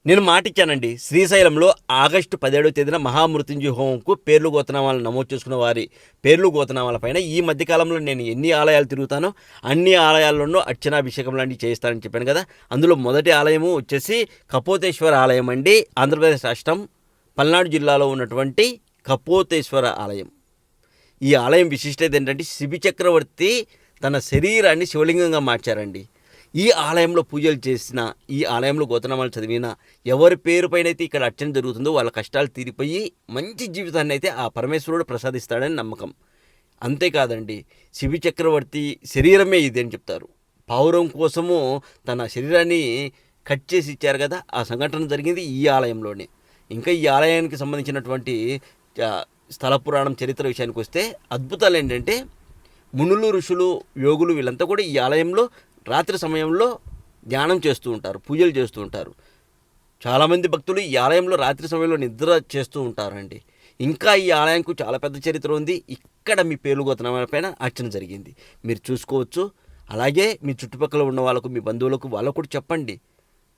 నేను మాటిచ్చానండి. శ్రీశైలంలో ఆగస్టు 17వ తేదీన మహామృత్యుంజయ హోమంకు పేర్లు గోత్రనామాలు నమోదు చేసుకున్న వారి పేర్లు గోత్రనామాల పైన ఈ మధ్యకాలంలో నేను ఎన్ని ఆలయాలు తిరుగుతానో అన్ని ఆలయాల్లోనూ అర్చనాభిషేకం లాంటివి చేయిస్తానని చెప్పాను కదా. అందులో మొదటి ఆలయము వచ్చేసి కపోతేశ్వర ఆలయం అండి. ఆంధ్రప్రదేశ్ రాష్ట్రం పల్నాడు జిల్లాలో ఉన్నటువంటి కపోతేశ్వర ఆలయం. ఈ ఆలయం విశిష్టత ఏంటంటే శిబి చక్రవర్తి తన శరీరాన్ని శివలింగంగా మార్చారండి. ఈ ఆలయంలో పూజలు చేసిన, ఈ ఆలయంలో గోత్రనామాలు చదివిన ఎవరి పేరు పైన అయితే ఇక్కడ అర్చన జరుగుతుందో వాళ్ళ కష్టాలు తీరిపోయి మంచి జీవితాన్ని అయితే ఆ పరమేశ్వరుడు ప్రసాదిస్తాడని నమ్మకం. అంతేకాదండి, శిబి చక్రవర్తి శరీరమే ఇది అని చెప్తారు. పౌరం కోసము తన శరీరాన్ని కట్ చేసి ఇచ్చారు కదా, ఆ సంఘటన జరిగింది ఈ ఆలయంలోనే. ఇంకా ఈ ఆలయానికి సంబంధించినటువంటి స్థల పురాణం చరిత్ర విషయానికి వస్తే అద్భుతాలు ఏంటంటే, మునులు, ఋషులు, యోగులు వీళ్ళంతా కూడా ఈ ఆలయంలో రాత్రి సమయంలో ధ్యానం చేస్తూ ఉంటారు, పూజలు చేస్తూ ఉంటారు. చాలామంది భక్తులు ఈ ఆలయంలో రాత్రి సమయంలో నిద్ర చేస్తూ ఉంటారండి. ఇంకా ఈ ఆలయంకు చాలా పెద్ద చరిత్ర ఉంది. ఇక్కడ మీ పేర్లు గోత్రనామాల పైన అర్చన జరిగింది, మీరు చూసుకోవచ్చు. అలాగే మీ చుట్టుపక్కల ఉన్న వాళ్ళకు, మీ బంధువులకు, వాళ్ళకు కూడా చెప్పండి.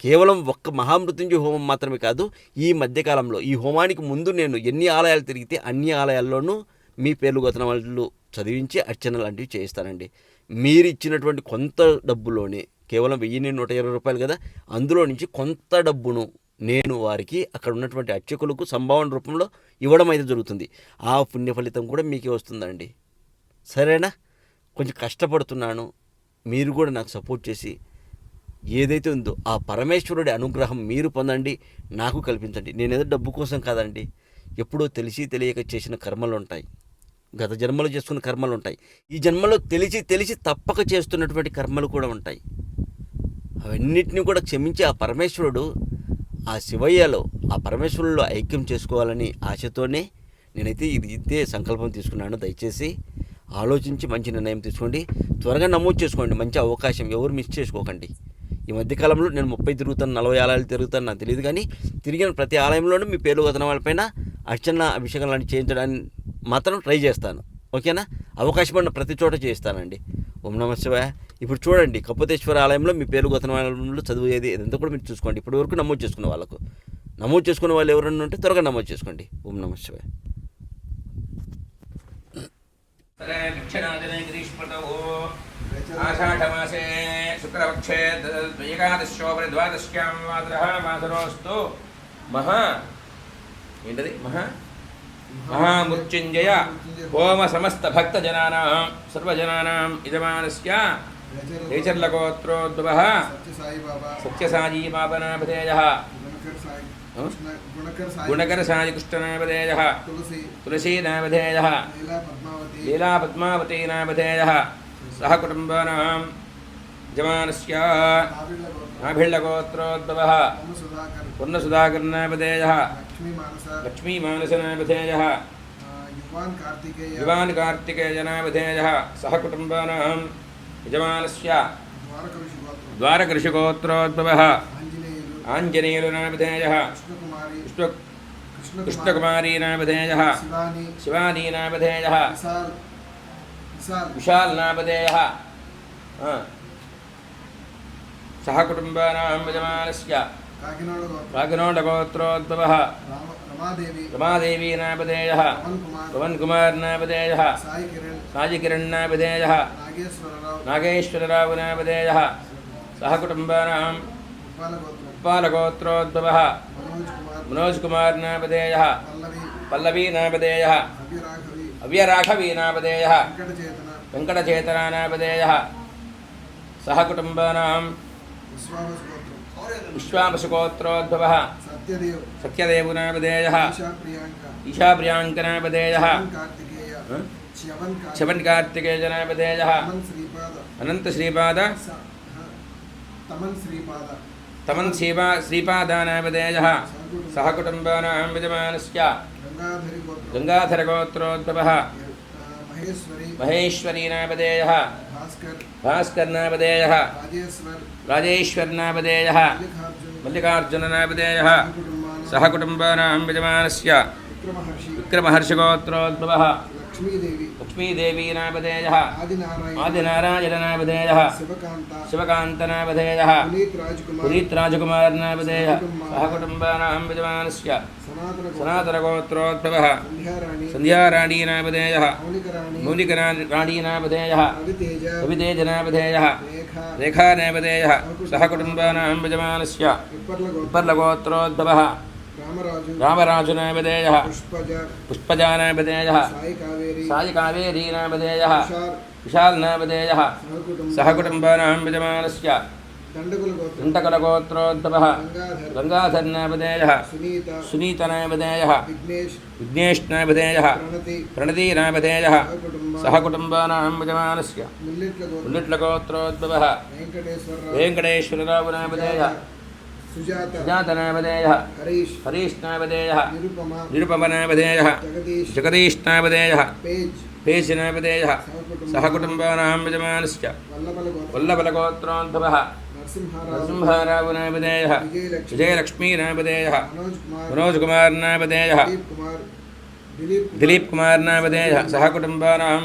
కేవలం ఒక్క మహామృత్యుంజయ హోమం మాత్రమే కాదు, ఈ మధ్యకాలంలో ఈ హోమానికి ముందు నేను ఎన్ని ఆలయాలు తిరిగితే అన్ని ఆలయాల్లోనూ మీ పేర్లు గోత్రనామాలు చదివించి అర్చన లాంటివి చేయిస్తానండి. మీరు ఇచ్చినటువంటి కొంత డబ్బులోనే, కేవలం 1120 రూపాయలు కదా, అందులో నుంచి కొంత డబ్బును నేను వారికి అక్కడ ఉన్నటువంటి అర్చకులకు సంభావన రూపంలో ఇవ్వడం అయితే జరుగుతుంది. ఆ పుణ్య ఫలితం కూడా మీకే వస్తుందండి. సరేనా? కొంచెం కష్టపడుతున్నాను, మీరు కూడా నాకు సపోర్ట్ చేసి ఏదైతే ఉందో ఆ పరమేశ్వరుడి అనుగ్రహం మీరు పొందండి, నాకు కల్పించండి. నేనేదో డబ్బు కోసం కాదండి, ఎప్పుడో తెలిసి తెలియక చేసిన కర్మలు ఉంటాయి, గత జన్మలో చేసుకున్న కర్మలు ఉంటాయి, ఈ జన్మలో తెలిసి తప్పక చేస్తున్నటువంటి కర్మలు కూడా ఉంటాయి. అవన్నిటిని కూడా క్షమించి ఆ పరమేశ్వరుడు, ఆ శివయ్యలో, ఆ పరమేశ్వరుల్లో ఐక్యం చేసుకోవాలని ఆశతోనే నేనైతే ఇదే సంకల్పం తీసుకున్నాను. దయచేసి ఆలోచించి మంచి నిర్ణయం తీసుకోండి. త్వరగా నమోదు చేసుకోండి, మంచి అవకాశం, ఎవరు మిస్ చేసుకోకండి. ఈ మధ్యకాలంలో నేను 30 తిరుగుతాను, 40 ఆలయాలు తిరుగుతాను, నాకు తెలియదు. కానీ తిరిగిన ప్రతి ఆలయంలోనూ మీ పేర్లు గోత్రనామాలపైన అర్చన అభిషేకం లాంటివి చేయించడానికి మాత్రం ట్రై చేస్తాను. ఓకేనా? అవకాశం ఉన్న ప్రతి చోట చేయిస్తానండి. ఓం నమః శివాయ. ఇప్పుడు చూడండి, కపోతేశ్వర ఆలయంలో మీ పేరు గోత్రనామాలలో చదివేది ఇదంతా కూడా మీరు చూసుకోండి. ఇప్పటి వరకు నమోదు చేసుకున్న వాళ్ళకు, నమోదు చేసుకున్న వాళ్ళు ఎవరైనా ఉంటే త్వరగా నమోదు చేసుకోండి. ఓం నమః శివాయ. ఆషాఢమాసే శుక్లపక్షే ఏకాదశ్యోపరి ద్వాదశ్యాం మాసరోస్తు ఏంటది మహామృత్యుంజయ హోమ సమస్త భక్తజనానాం సర్వజనానాం యజమానస్య రేచర్లగోత్రోద్భవః సత్యసాయీబాబనామధేయః గుణకర సాయి కృష్ణనామధేయః తులసీనామధేయః లీలాపద్మావతీనామధేయః సహ కుటుంబానాం యజమానస్య నాభిళ్ళగోత్రోద్భవః పూర్ణసుధాకర్నామధేయః లక్ష్మీమానసనామధేయః యువాన్ కార్తికేయనామధేయః సహ కుటుంబానాం యజమానస్య ద్వారకృషిగోత్రోద్భవః ఆంజనేయునామధేయః కృష్ణకుమారీనామధేయః శివానీనామధేయః విశాల్నామధేయః సహ కుటుంబానాం యజమానస్య కాకినోడగోత్రోద్భవః రమాదేవీనామధేయః పవన్కుమార్నామధేయః సాయికిరణ్నామధేయః నాగేశ్వరరావునామధేయః సహ కుటుంబానాం ఉప్పాలగోత్రోద్భవః మనోజ్కుమార్నామధేయః పల్లవీనామధేయః అవ్యరాఘవీనామధేయః వెంకటచేతనానామధేయః సహ కుటుంబానాం విశ్వావసుగోత్రోద్భవః సత్యదేవునామధేయః ఈశాప్రియాంకనామధేయః శవన్ కార్తికేయనామధేయః అనంత శ్రీపాద తమన్ శ్రీపాదానామధేయః సహ కుటుంబానాం యజమానస్య గంగాధరగోత్రోద్భవః మహేశ్వరీనామధేయః భాస్కర్నామధేయః రాజేశ్వర్నామధేయః మల్లికార్జుననామధేయః సహ కుటుంబానాం యజమానస్య విక్రమహర్షిగోత్రోద్భవః లక్ష్మీదేవి లక్ష్మీదేవీనామధేయः ఆదినారాయణ ఆదినారాయణనామధేయः శివకాంత శివకాంతనామధేయः పునీత్ పునీతరాజకుమారనామధేయः సహకుటుంబానాం యజమానస్య సనాతనగోత్రోద్భవः సంధ్యారాణీనామధేయः మౌలికరాణీనామధేయः కవితేజనామధేయः రేఖానామధేయः సహకుటుంబానాం యజమానస్య విప్పర్లగోత్రోద్భవः రామరాజునామధేయः పుష్పజానామధేయः సాయికావేరీనామధేయः విశాల్నామధేయः సహకుటుంబానాం యజమానస్య దండకులగోత్రోద్భవः గంగాధర్నామధేయः సునీతనామధేయः విఘ్నేష్నామధేయः ప్రణతీనామధేయः సహకుటుంబానాం యజమానస్య ముల్లిట్లగోత్రోద్భవः వెంకటేశ్వరరావునామధేయः సుజాతనామధేయः హరీష్నామధేయः నిరుపమనామధేయः జగదీష్నామధేయः పేజినామధేయः సహకుటుంబానాం యజమానస్య వల్లభలగోత్రోద్భవः నరసింహారావునామధేయः విజయలక్ష్మీనామధేయः మనోజ్కుమార్నామధేయः దిలీప్ కుమార్నామధేయः సహకుటుంబానాం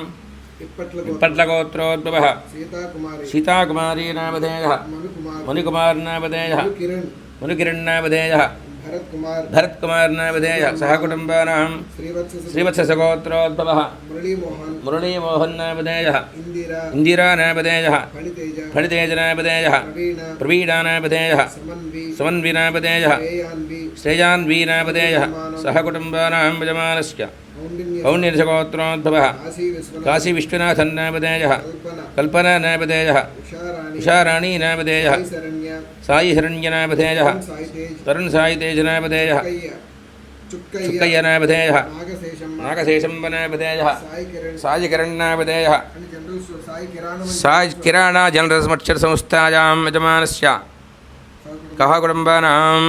విప్పట్లగోత్రోద్భవः సీతాకుమారీనామధేయः మణికుమార్నామధేయः మణికిరణ్నామధేయः భరత్కుమార్నామధేయः సహకుటుంబానాం శ్రీవత్సగోత్రోద్భవः మురళీమోహన్నామధేయः ఇందిరానామధేయः ఫణితేజనామధేయः ప్రవీణానామధేయः సమన్వినామధేయः శ్రేయాన్వీనామధేయः సహకుటుంబానాం యజమానస్య కౌండిన్యగోత్రోద్భవः కాశీవిశ్వనాథన్నామధేయः కల్పనానామధేయः ఉషారాణీనామధేయः సాయిశరణ్యనామధేయः తరుణ్ సాయితేజనామధేయः చుక్కయ్యనామధేయः నాగశేషంబనామధేయः సాయికిరణ్నామధేయः సాయి కిరాణా జనరల్ మత్స్య సంస్థాయాం యజమానస్య కహ కుటుంబానాం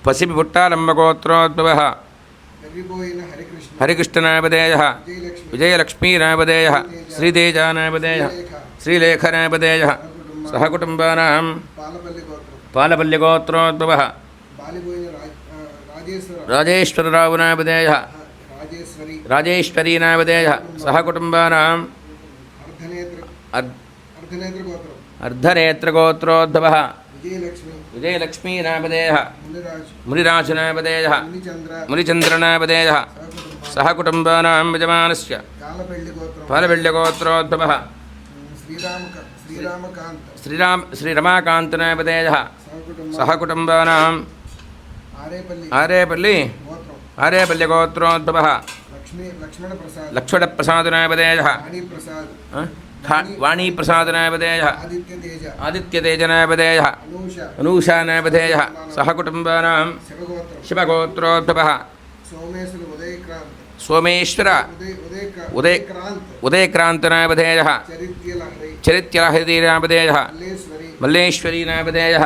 పసిమి పుట్టాలమ్మగోత్రోద్భవः హరికృష్ణనామధేయः విజయలక్ష్మీనామధేయः శ్రీతేజానామధేయः శ్రీలేఖనామధేయः సహకుటుంబానాం పాలపల్లిగోత్రోద్భవः రాజేశ్వరరావునామధేయः రాజేశ్వరీనామధేయः సహకుటుంబానాం అర్ధనేత్రగోత్రోద్భవः విజయలక్ష్మీనామధేయः మునిరాజునామధేయः మునిచంద్రనామధేయः సహకుటుంబానాం యజమానస్య పాలపెళ్ళిగోత్రోద్భవः శ్రీరమాకాంతనామధేయः సహకుటుంబానాం ఆరేపల్లిగోత్రోద్భవः లక్ష్మణప్రసాదనామధేయः వాణీప్రసాదనామధేయः ఆదిత్యతేజనామధేయः అనూషానామధేయः సహకుటుంబానాం శివగోత్రోద్భవः సోమేశ్వర ఉదయక్రాంతనామధేయः చరిత్యలహరీనామధేయः మల్లేశ్వరీనామధేయः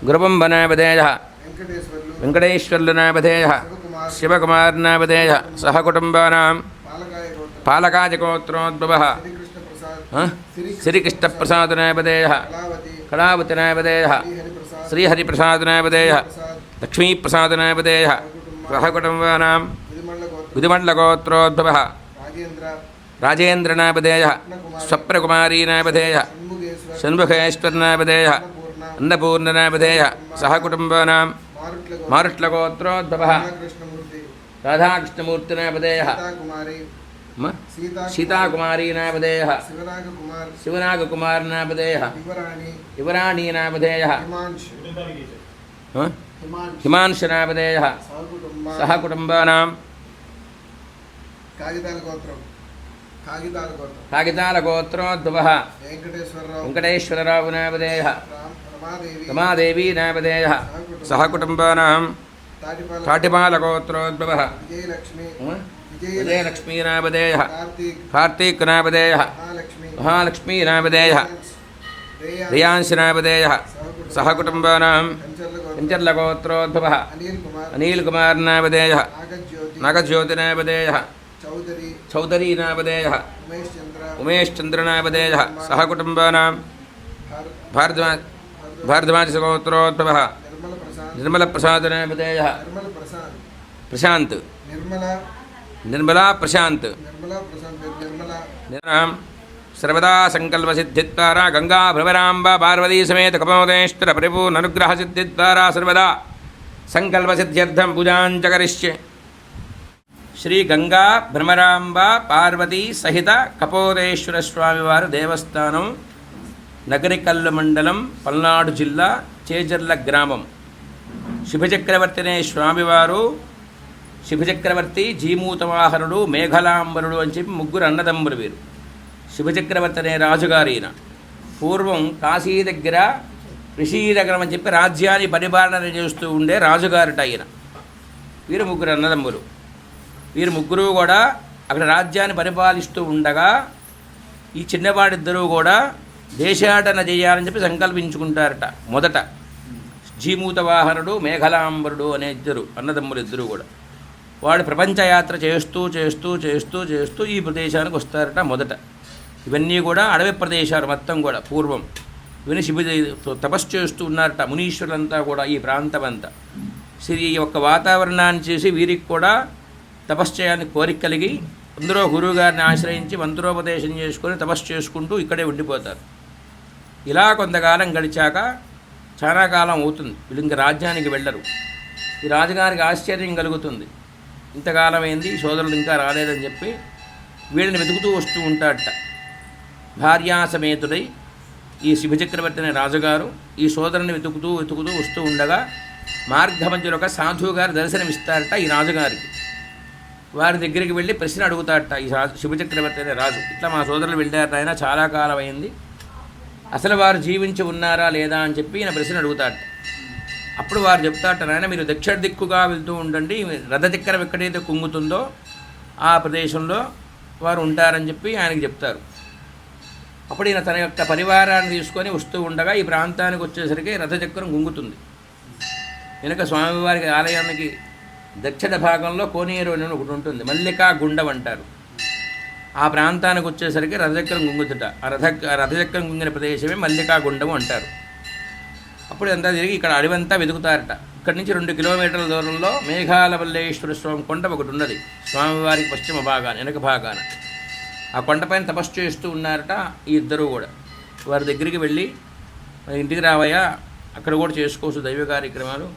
గురబంబనామధేయः వెంకటేశ్వర్లునామధేయः శివకుమార్నామధేయः సహకుటుంబానాం పాలకాజగోత్రోద్భవः శ్రీకృష్ణప్రసాదనామధేయः కళావతినామధేయः శ్రీహరిప్రసాదనామధేయः లక్ష్మీప్రసాదనామధేయः సహకుటుంబానాం గుదిమండలగోత్రోద్భవः రాజేంద్రనామధేయः స్వప్నకుమారీనామధేయः షణ్ముఖేశ్వరనామధేయः అన్నపూర్ణనామధేయः సహకుటుంబానాం మారుట్లగోత్రోద్భవः రాధాకృష్ణమూర్తినామధేయः సీతాకుమారీనామధేయः శివనాగకుమార్నామధేయः యువరాణీనామధేయः హిమాంశునామధేయः సహకుటుంబానాం కాగితాలగోత్రోద్భవः వెంకటేశ్వరరావునామధేయः రమాదేవీనామధేయः సహకుటుంబానాం తాటిపాలగోత్రోద్భవः విజయలక్ష్మీనామధేయः కార్తీక్నామధేయः మహాలక్ష్మీనామధేయः రియాంశనామధేయः సహకుటుంబానాం కంచర్లగోత్రోద్భవः అనిల్కుమార్నామధేయः నాగజ్యోతినామధేయः చౌదరీనామధేయः ఉమేశ్చంద్రనామధేయः సహకుటుంబానాం భారద్వాజగోత్రోద్భవः నిర్మలప్రసాదనామధేయः ప్రశాంత్ నిర్మలా నిర్మలా ప్రశాంత్ నిర్మలా ప్రశాంత్ నిర్మలా నిరాం సర్వదా సంకల్ప సిద్ధిద్వారా గంగా భ్రమరాంబ పార్వతీ సమేత కపమోదేశ్వర పరిపూర్ణ అనుగ్రహ సిద్ధిద్వారా సర్వదా సంకల్ప సిద్ధ్యర్థం పూజాంచ కరిష్యే. శ్రీ గంగా భ్రమరాంబ పార్వతీ సహిత కపోదేశ్వర స్వామివారి దేవస్థానం, నగరికల్లు మండలం, పల్నాడు జిల్లా, చేజర్ల గ్రామం. శివచక్రవర్తినే స్వామివారు, శివచక్రవర్తి, జీమూతవాహనుడు, మేఘలాంబరుడు అని చెప్పి ముగ్గురు అన్నదమ్ములు వీరు. శివచక్రవర్తి అనే రాజుగారు ఈయన. పూర్వం కాశీ దగ్గర ఋషినగరం అని చెప్పి రాజ్యాన్ని పరిపాలన చేస్తూ ఉండే రాజుగారిట ఈయన. వీరు ముగ్గురు అన్నదమ్ములు. వీరు ముగ్గురు కూడా అక్కడ రాజ్యాన్ని పరిపాలిస్తూ ఉండగా ఈ చిన్నవాడిద్దరూ కూడా దేశాటన చేయాలని చెప్పి సంకల్పించుకుంటారట. మొదట జీమూతవాహనుడు, మేఘలాంబరుడు అనే ఇద్దరు అన్నదమ్ములు ఇద్దరు కూడా వాడు ప్రపంచయాత్ర చేస్తూ చేస్తూ చేస్తూ చేస్తూ ఈ ప్రదేశానికి వస్తారట. మొదట ఇవన్నీ కూడా అడవి ప్రదేశాలు మొత్తం కూడా. పూర్వం ఇవన్నీ తపస్సు చేస్తూ ఉన్నారట మునీశ్వరులంతా కూడా. ఈ ప్రాంతం అంతా శ్రీ యొక్క వాతావరణాన్ని చేసి వీరికి కూడా తపస్సు చేయాలని కోరిక కలిగి అందరూ గురువుగారిని ఆశ్రయించి మంత్రోపదేశం చేసుకొని తపస్సు చేసుకుంటూ ఇక్కడే ఉండిపోతారు. ఇలా కొంతకాలం గడిచాక చాలా కాలం అవుతుంది, వీళ్ళు ఇంకా రాజ్యానికి వెళ్ళరు. ఈ రాజుగారికి ఆశ్చర్యం కలుగుతుంది, ఇంతకాలం అయింది సోదరులు ఇంకా రాలేదని చెప్పి వీళ్ళని వెతుకుతూ వస్తూ ఉంటాడట. భార్యాసమేతుడై ఈ శివచక్రవర్తి అనే రాజుగారు ఈ సోదరుని వెతుకుతూ వెతుకుతూ వస్తూ ఉండగా మార్గమధ్యలో ఒక సాధువు గారు దర్శనమిస్తారట ఈ రాజుగారికి. వారి దగ్గరికి వెళ్ళి ప్రశ్న అడుగుతాడట ఈ శివచక్రవర్తి అనే రాజు. ఇట్లా మా సోదరులు వెళ్ళారట, ఆయన చాలా కాలం అయింది, అసలు వారు జీవించి ఉన్నారా లేదా అని చెప్పి ఈయన ప్రశ్న అడుగుతాడట. అప్పుడు వారు చెప్తారట, నాయన మీరు దక్షిణ దిక్కుగా వెళ్తూ ఉండండి, రథచక్రం ఎక్కడైతే కుంగుతుందో ఆ ప్రదేశంలో వారు ఉంటారని చెప్పి ఆయనకి చెప్తారు. అప్పుడు ఈయన తన యొక్క పరివారాన్ని తీసుకొని వస్తూ ఉండగా ఈ ప్రాంతానికి వచ్చేసరికి రథచక్రం గుంగుతుంది. వెనుక స్వామివారికి ఆలయానికి దక్షిణ భాగంలో కోనేరు అని ఒకటి ఉంటుంది, మల్లికా గుండం అంటారు. ఆ ప్రాంతానికి వచ్చేసరికి రథచక్రం గుంగుతుట. ఆ రథచక్రం గుంగిన ప్రదేశమే మల్లికా గుండము అంటారు. అప్పుడు అంతా తిరిగి ఇక్కడ అడవంతా వెతుకుతారట. ఇక్కడి నుంచి 2 కిలోమీటర్ల దూరంలో మేఘాలవల్లేశ్వర స్వామి కొండ ఒకటి ఉన్నది, స్వామివారికి పశ్చిమ భాగాన వెనక భాగాన. ఆ కొండపైన తపస్సు చేస్తూ ఉన్నారట ఈ ఇద్దరు కూడా. వారి దగ్గరికి వెళ్ళి ఇంటికి రావయ్యా, అక్కడ కూడా చేసుకోవచ్చు దైవ కార్యక్రమాలు,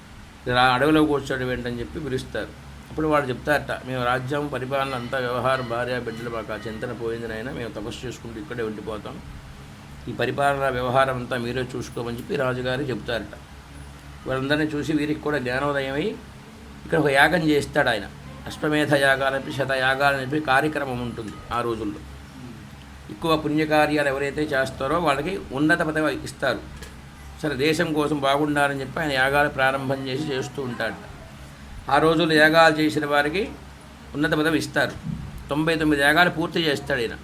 అడవిలో కూర్చోడం ఏంటని చెప్పి పిలుస్తారు. అప్పుడు వాళ్ళు చెప్తారట, మేము రాజ్యం పరిపాలన అంతా వ్యవహారం భార్య బిడ్డలు మాకు ఆ చింతన పోయింది నాయన, మేము తపస్సు చేసుకుంటూ ఇక్కడే ఉండిపోతాం, ఈ పరిపాలన వ్యవహారం అంతా మీరే చూసుకోమని చెప్పి రాజుగారు చెప్తారట. వాళ్ళందరినీ చూసి వీరికి కూడా జ్ఞానోదయమై ఇక్కడ ఒక యాగం చేస్తాడు ఆయన. అశ్వమేధ యాగాలని, శతయాగాలని చెప్పి కార్యక్రమం ఉంటుంది ఆ రోజుల్లో. ఎక్కువ పుణ్యకార్యాలు ఎవరైతే చేస్తారో వాళ్ళకి ఉన్నత పదవి ఇస్తారు. సరే దేశం కోసం బాగుండాలని చెప్పి ఆయన యాగాలు ప్రారంభం చేసి చేస్తూ ఉంటాడు. ఆ రోజుల్లో యాగాలు చేసిన వారికి ఉన్నత పదవి ఇస్తారు. 99 యాగాలు పూర్తి చేస్తాడు ఈయన.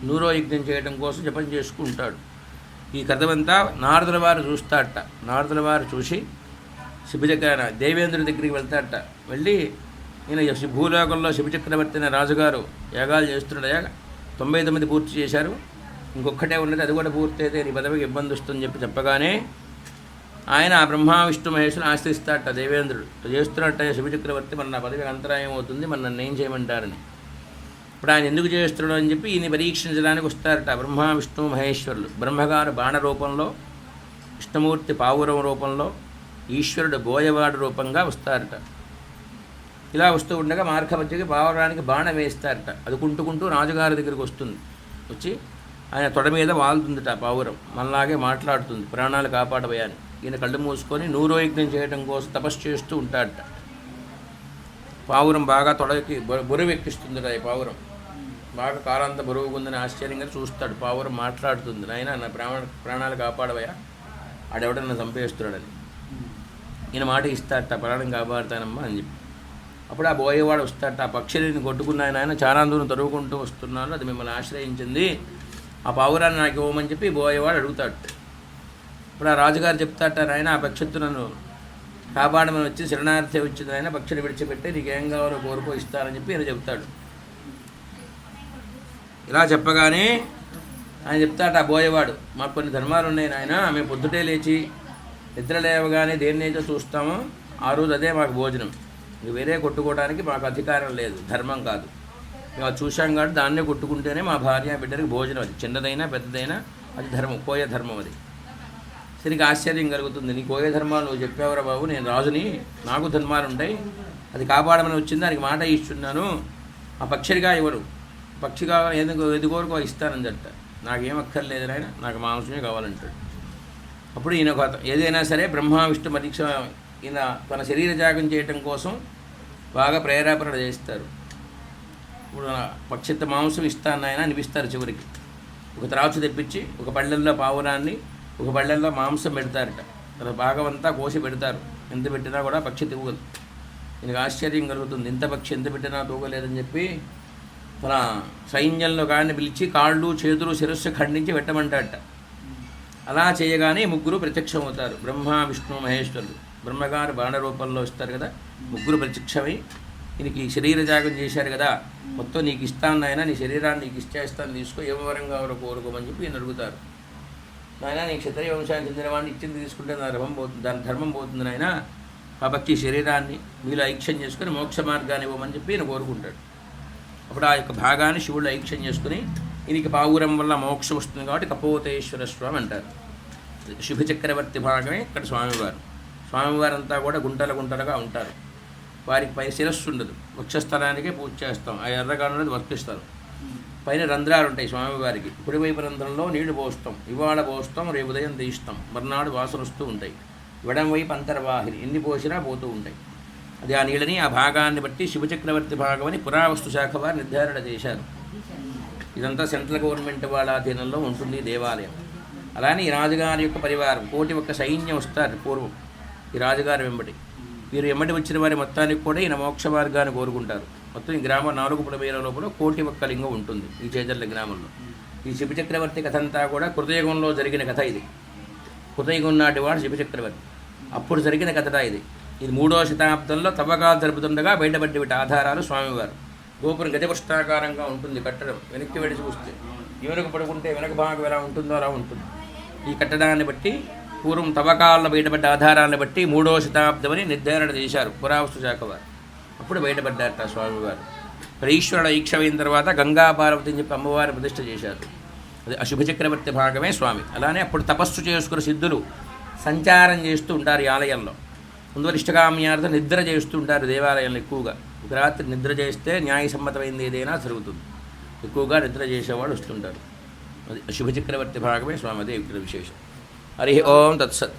100వ యజ్ఞం చేయడం కోసం జపం చేసుకుంటాడు. ఈ కథమంతా నారదుల వారు చూస్తాడట. నారదుల వారు చూసి శివచక్ర దేవేంద్రుడి దగ్గరికి వెళ్తాడట. వెళ్ళి ఈయన భూలోకంలో శివచక్రవర్తి అనే రాజుగారు యాగాలు చేస్తున్నాడయా, 99 పూర్తి చేశారు, ఇంకొక్కటే ఉన్నది, అది కూడా పూర్తి అయితే నీ పదవికి ఇబ్బంది వస్తుందని చెప్పి చెప్పగానే ఆయన బ్రహ్మ విష్ణు మహేశ్వరుని ఆశ్రయిస్తాడట. దేవేంద్రుడు చేస్తున్నట్ట శివచక్రవర్తి, మన నా పదవికి అంతరాయం అవుతుంది, మన నన్ను ఏం చేయమంటారని. ఇప్పుడు ఆయన ఎందుకు చేస్తున్నాడు అని చెప్పి ఈయన పరీక్షించడానికి వస్తారట బ్రహ్మ విష్ణు మహేశ్వరులు. బ్రహ్మగారు బాణ రూపంలో, విష్ణుమూర్తి పావురం రూపంలో, ఈశ్వరుడు బోయవాడు రూపంగా వస్తారట. ఇలా వస్తూ ఉండగా మార్గమధ్యకి పావురానికి బాణం వేస్తారట. అది కుంటుకుంటూ రాజుగారి దగ్గరికి వస్తుంది. వచ్చి ఆయన తొడ మీద వాలుతుందట పావురం. మనలాగే మాట్లాడుతుంది, ప్రాణాలు కాపాడబోయాని. ఈయన కళ్ళు మూసుకొని 100వ యజ్ఞం చేయడం కోసం తపస్సు చేస్తూ ఉంటాడట. పావురం బాగా తొడకి బరువు ఎక్కిస్తుందట. ఈ పావురం బాగా కాలంత బరువుగా ఉందని ఆశ్చర్యంగా చూస్తాడు. పావురం మాట్లాడుతుంది, నాయన నా ప్రాణాలు కాపాడబోయా, ఆడెవడన్నా చంపేస్తున్నాడని. ఈయన మాట ఇస్తాడట, ప్రాణం కాపాడుతానమ్మా అని చెప్పి. అప్పుడు ఆ బోయేవాడు వస్తాడట. ఆ పక్షిని కొట్టుకున్న ఆయన చాలా దూరం తరుగుకుంటూ వస్తున్నాను, అది మిమ్మల్ని ఆశ్రయించింది, ఆ పావురాన్ని నాకు ఇవ్వమని చెప్పి బోయేవాడు అడుగుతాడు. ఇప్పుడు ఆ రాజుగారు చెప్తాడట, ఆయన ఆ పక్షిత్తు నన్ను కాపాడమని వచ్చి శరణార్థి వచ్చింది, ఆయన పక్షిని విడిచిపెట్టి నీకేం కావాలో కోరుకో ఇస్తానని చెప్పి ఆయన చెప్తాడు. ఇలా చెప్పగానే ఆయన చెప్తాడట ఆ బోయేవాడు, మాకు కొన్ని ధర్మాలు ఉన్నాయి నాయన, మేము పొద్దుటే లేచి నిద్ర లేవగానే దేన్నైతే చూస్తామో ఆ రోజు అదే మాకు భోజనం, ఇంక వేరే కొట్టుకోవడానికి మాకు అధికారం లేదు, ధర్మం కాదు. మేము అది చూసాం కాబట్టి దాన్నే కొట్టుకుంటేనే మా భార్య బిడ్డకి భోజనం. అది చిన్నదైనా పెద్దదైనా అది ధర్మం, కోయ ధర్మం. అది సరికి ఆశ్చర్యం కలుగుతుంది. నీ కోయ ధర్మాలు నువ్వు చెప్పావురా బాబు, నేను రాజుని, నాకు ధర్మాలు ఉంటాయి, అది కాపాడమని వచ్చింది, దానికి మాట ఇస్తున్నాను. ఆ పక్షిగా ఎవరు పక్షిగా ఎదుగోరుకో ఇస్తానని చెప్తా. నాకేం అక్కర్లేదు నాయన, నాకు మాంసమే కావాలంటాడు. అప్పుడు ఈయన ఏదైనా సరే బ్రహ్మ విష్ణు పరీక్ష ఈయన తన శరీర త్యాగం చేయటం కోసం బాగా ప్రేరేపణ చేస్తారు. ఇప్పుడు పక్షిత మాంసం ఇస్తాను ఆయన అనిపిస్తారు. చివరికి ఒక త్రాచు తెప్పించి ఒక పళ్ళెల్లో పావురాన్ని, ఒక పళ్ళెల్లో మాంసం పెడతారట. తన భాగమంతా కోసి పెడతారు. ఎంత పెట్టినా కూడా పక్షి తూగదు. ఈయనకు ఆశ్చర్యం కలుగుతుంది, ఇంత పక్షి ఎంత పెట్టినా తూగలేదని చెప్పి తన సైన్యంలో కానీ పిలిచి కాళ్ళు చేతులు శిరస్సు ఖండించి పెట్టమంటాడట. అలా చేయగానే ముగ్గురు ప్రత్యక్షమవుతారు, బ్రహ్మ విష్ణు మహేశ్వరుడు. బ్రహ్మగారు బాణ రూపంలో వస్తారు కదా, ముగ్గురు ప్రత్యక్షమై ఈయనకి శరీర త్యాగం చేశారు కదా, మొత్తం నీకు ఇస్తాను నాయన, నీ శరీరాన్ని నీకు ఇచ్చేస్తాను, తీసుకో, ఏ వరంగా ఎవరో కోరుకోమని చెప్పి ఈయన అడుగుతారు. నాయన నీ క్షత్రియ వంశానికి చెందిన వాడిని ఇచ్చింది తీసుకుంటే నా ధర్మం పోతుంది, దాని ధర్మం పోతుంది నాయన, కాబట్టి శరీరాన్ని మీలో ఐక్ష్యం చేసుకుని మోక్ష మార్గాన్ని ఇవ్వమని చెప్పి ఈయన కోరుకుంటాడు. అప్పుడు ఆ యొక్క భాగాన్ని శివుడు ఐక్ష్యం చేసుకుని ఈయనకి పావురం వల్ల మోక్షం వస్తుంది కాబట్టి కపోతేశ్వర స్వామి అంటారు. శుభచక్రవర్తి భాగమే ఇక్కడ స్వామివారు. స్వామివారంతా కూడా గుంటలుగా ఉంటారు. వారికి పై శిరస్సు ఉండదు, వక్షస్థలానికే పూజ చేస్తాం. ఆ ఎర్రగానున్నది వర్తిస్తారు. పైన రంధ్రాలు ఉంటాయి స్వామివారికి. కుడివైపు రంధ్రంలో నీళ్లు పోస్తాం, ఇవాళ పోస్తాం, రేపు ఉదయం తీస్తాం, మర్నాడు వాసన వస్తూ ఉంటాయి. ఎడం వైపు అంతర్వాహిని, ఎన్ని పోసినా పోతూ ఉంటాయి. అది ఆ నీళ్ళని ఆ భాగాన్ని బట్టి శివచక్రవర్తి భాగం అని పురావస్తు శాఖ వారు నిర్ధారణ చేశారు. ఇదంతా సెంట్రల్ గవర్నమెంట్ వాళ్ళ అధీనంలో ఉంటుంది దేవాలయం. అలానే ఈ రాజుగారి యొక్క పరివారం 1,000 సైన్యం వస్తారు పూర్వం ఈ రాజుగారి వెంబడి. వీరు వెంబడి వచ్చిన వారి మొత్తానికి కూడా ఈయన మోక్ష మార్గాన్ని కోరుకుంటారు. మొత్తం ఈ గ్రామం 4 పుడమేల లోపల 1,000 లింగం ఉంటుంది ఈ చేజర్ల గ్రామంలో. ఈ శివచక్రవర్తి కథ అంతా కూడా కృతయుగంలో జరిగిన కథ. ఇది కృతయుగం నాటి వాడు శివచక్రవర్తి, అప్పుడు జరిగిన కథ ఇది. ఇది 3వ శతాబ్దంలో తవ్వకాలు జరుపుతుండగా బయటపడ్డ వీటి ఆధారాలు స్వామివారు. గోపురం గజపుష్టాకారంగా ఉంటుంది కట్టడం. వెనక్కి వెళ్ళి చూస్తే వెనుక పడుకుంటే వెనక భాగం ఎలా ఉంటుందో అలా ఉంటుంది. ఈ కట్టడాన్ని బట్టి పూర్వం తవ్వకాల్లో బయటపడ్డ ఆధారాలను బట్టి 3వ శతాబ్దం అని నిర్ధారణ చేశారు పురావస్తు శాఖ వారు. అప్పుడు బయటపడ్డారట స్వామివారు. ఈశ్వరుడు ఈక్షమైన తర్వాత గంగా పార్వతి అని చెప్పి అమ్మవారి ప్రతిష్ఠ చేశారు. అది అశుభచక్రవర్తి భాగమే స్వామి. అలానే అప్పుడు తపస్సు చేసుకున్న సిద్ధులు సంచారం చేస్తూ ఉంటారు ఈ ఆలయంలో. ముందు ఇష్టకామ్యార్థం నిద్ర చేస్తూ ఉంటారు దేవాలయంలో ఎక్కువగా. ఒక రాత్రి నిద్ర చేస్తే న్యాయసమ్మతమైంది ఏదైనా జరుగుతుంది. ఎక్కువగా నిద్ర చేసేవాళ్ళు వస్తుంటారు. అది శుభచక్రవర్తి భాగమే స్వామి. అదే ఇక్కడ విశేషం. హరి ఓం తత్సత్.